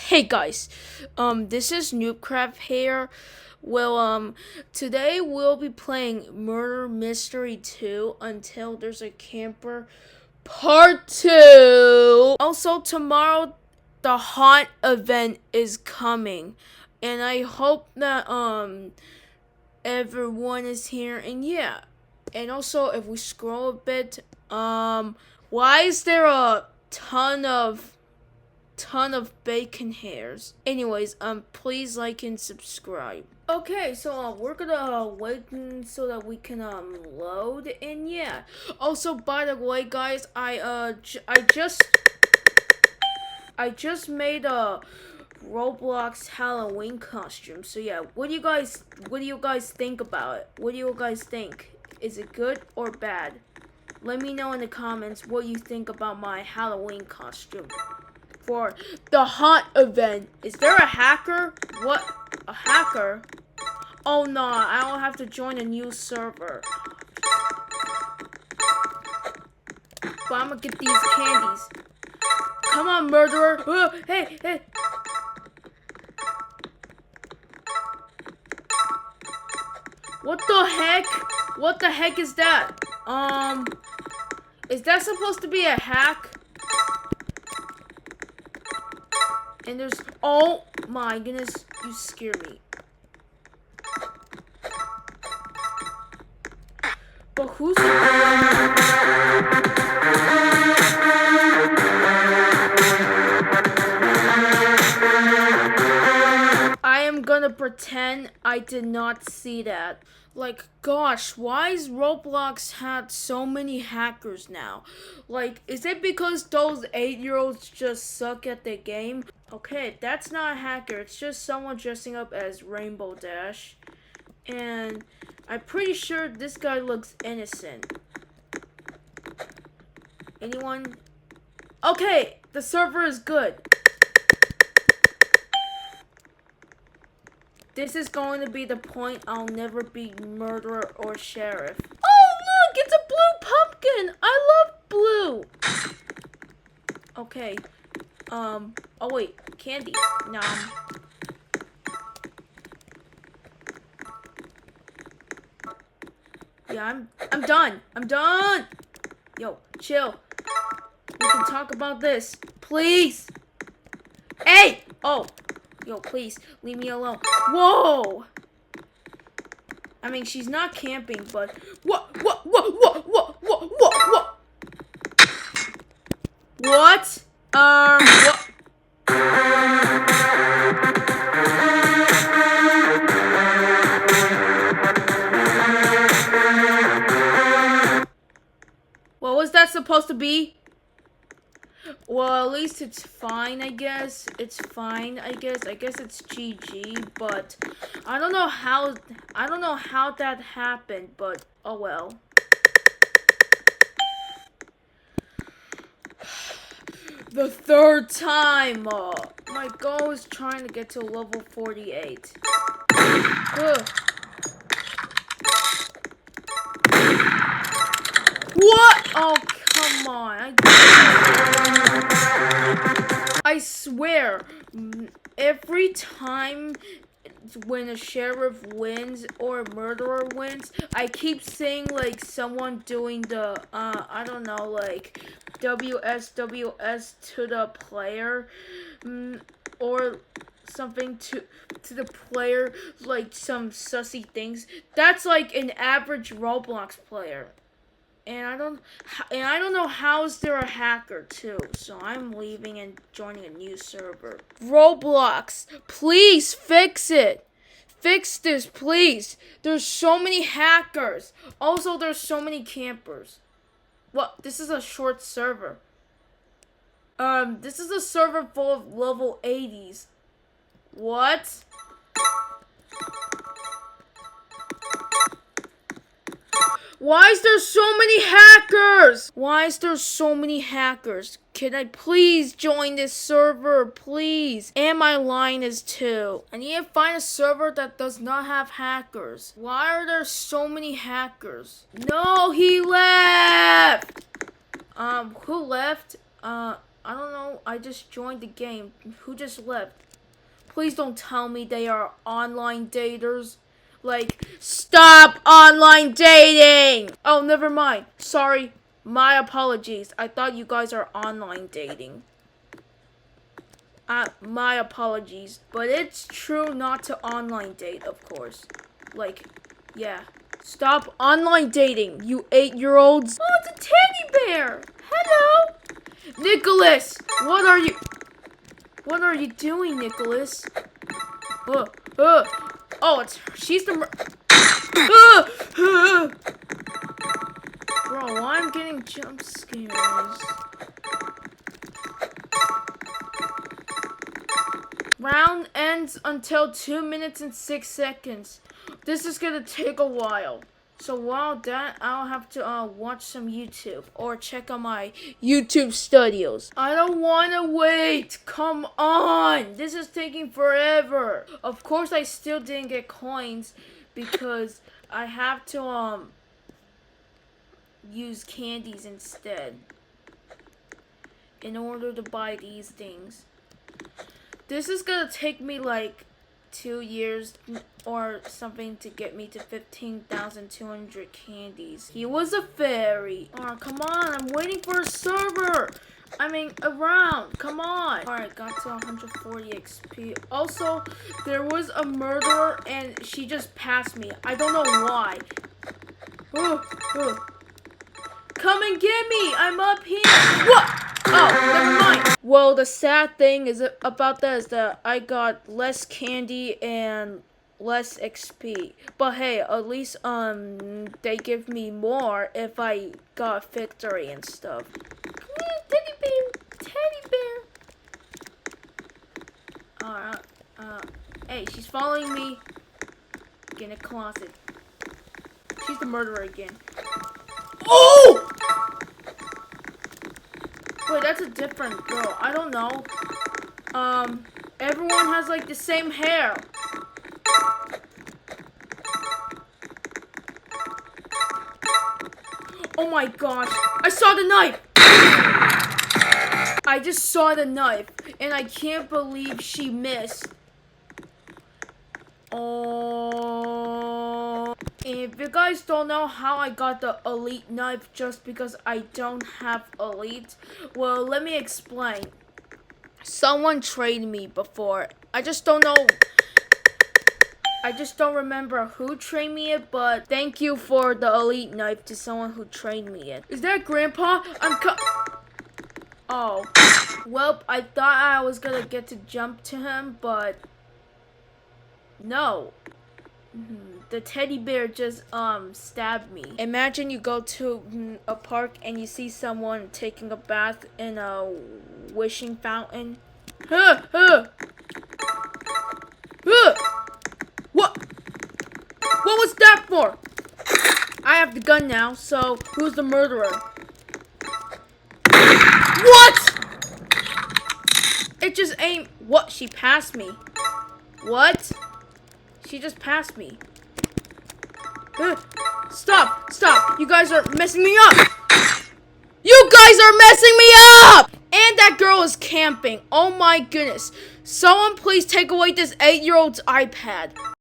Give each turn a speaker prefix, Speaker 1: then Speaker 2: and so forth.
Speaker 1: Hey guys, this is Noobcraft here. Well, today we'll be playing Murder Mystery 2 until there's a camper part 2. Also, tomorrow the haunt event is coming, and I hope that everyone is here. And yeah, and also if we scroll a bit, why is there a ton of bacon hairs? Anyways, please like and subscribe. Okay, so we're gonna wait so that we can load. And yeah, also by the way guys, I just made a Roblox Halloween costume. So yeah, what do you guys think about it? What do you guys think? Is it good or bad? Let me know in the comments what you think about my Halloween costume for the haunt event. Is there a hacker? What? A hacker? Oh no, I don't have to join a new server. But I'm gonna get these candies. Come on, murderer. Hey. What the heck? What the heck is that? Is that supposed to be a hack? And there's, oh my goodness, you scare me. But who's I am gonna pretend I did not see that. Like, gosh, why is Roblox had so many hackers now? Like, is it because those 8-year-olds just suck at the game? Okay, that's not a hacker. It's just someone dressing up as Rainbow Dash. And I'm pretty sure this guy looks innocent. Anyone? Okay, the server is good. This is going to be the point I'll never be murderer or sheriff. Oh, look! It's a blue pumpkin! I love blue! Okay. Oh wait. Candy. Nom. Yeah, I'm done. I'm done! Yo, chill. We can talk about this. Please! Hey! Oh! Yo, please, leave me alone. Whoa! I mean, she's not camping, but... What? What? What? What was that supposed to be? Well, at least it's fine, I guess. It's fine, I guess. I guess it's GG, but I don't know how that happened, but oh well. The third time! My goal is trying to get to level 48. Ugh. What? Oh, come on. I swear, every time when a sheriff wins or a murderer wins, I keep seeing like someone doing the, I don't know, like WSWS to the player, or something to the player, like some sussy things. That's like an average Roblox player. And I don't know how is there a hacker too. So I'm leaving and joining a new server. Roblox, please fix it. Fix this, please. There's so many hackers. Also, there's so many campers. What? This is a short server. This is a server full of level 80s. What? Why is there so many hackers? Why is there so many hackers? Can I please join this server, please? And my line is 2. I need to find a server that does not have hackers. Why are there so many hackers? No, he left! Who left? I I don't know. I just joined the game. Who just left? Please don't tell me they are online daters. Like, stop online dating! Oh, never mind. Sorry. My apologies. I thought you guys are online dating. My apologies. But it's true not to online date, of course. Like, yeah. Stop online dating, you 8-year-olds. Oh, it's a teddy bear. Hello. Nicholas, what are you doing, Nicholas? Oh, she's the Bro, why I'm getting jump scares? Round ends until 2 minutes and 6 seconds. This is gonna take a while. So while that, I'll have to watch some YouTube or check on my YouTube studios. I don't wanna wait. Come on. This is taking forever. Of course, I still didn't get coins because I have to use candies instead in order to buy these things. This is gonna take me like 2 years or something to get me to 15,200 candies. He was a fairy. Oh, come on. I'm waiting for a server. I mean, a round. Come on. Alright, got to 140 XP. Also, there was a murderer and she just passed me. I don't know why. Come and get me. I'm up here. What? Oh, never mind. Well, the sad thing is about that is that I got less candy and less XP. But hey, at least they give me more if I got victory and stuff. Come here, teddy bear, teddy bear. Alright, hey, she's following me. Get in a closet. She's the murderer again. Oh! Wait, that's a different girl. I don't know. Everyone has like the same hair. Oh my gosh. I saw the knife. I just saw the knife and I can't believe she missed. Oh. If you guys don't know how I got the elite knife just because I don't have elite, well, let me explain. Someone traded me before. I just don't remember who traded me it, but thank you for the elite knife to someone who traded me it. Is that Grandpa? Oh. Well, I thought I was gonna get to jump to him, but no. The teddy bear just stabbed me. Imagine you go to a park and you see someone taking a bath in a wishing fountain. What? What was that for? I have the gun now, so who's the murderer? What? It just aimed. What? She passed me. What? She just passed me. Stop! Stop! You guys are messing me up! You guys are messing me up! And that girl is camping. Oh my goodness. Someone please take away this 8-year-old's iPad.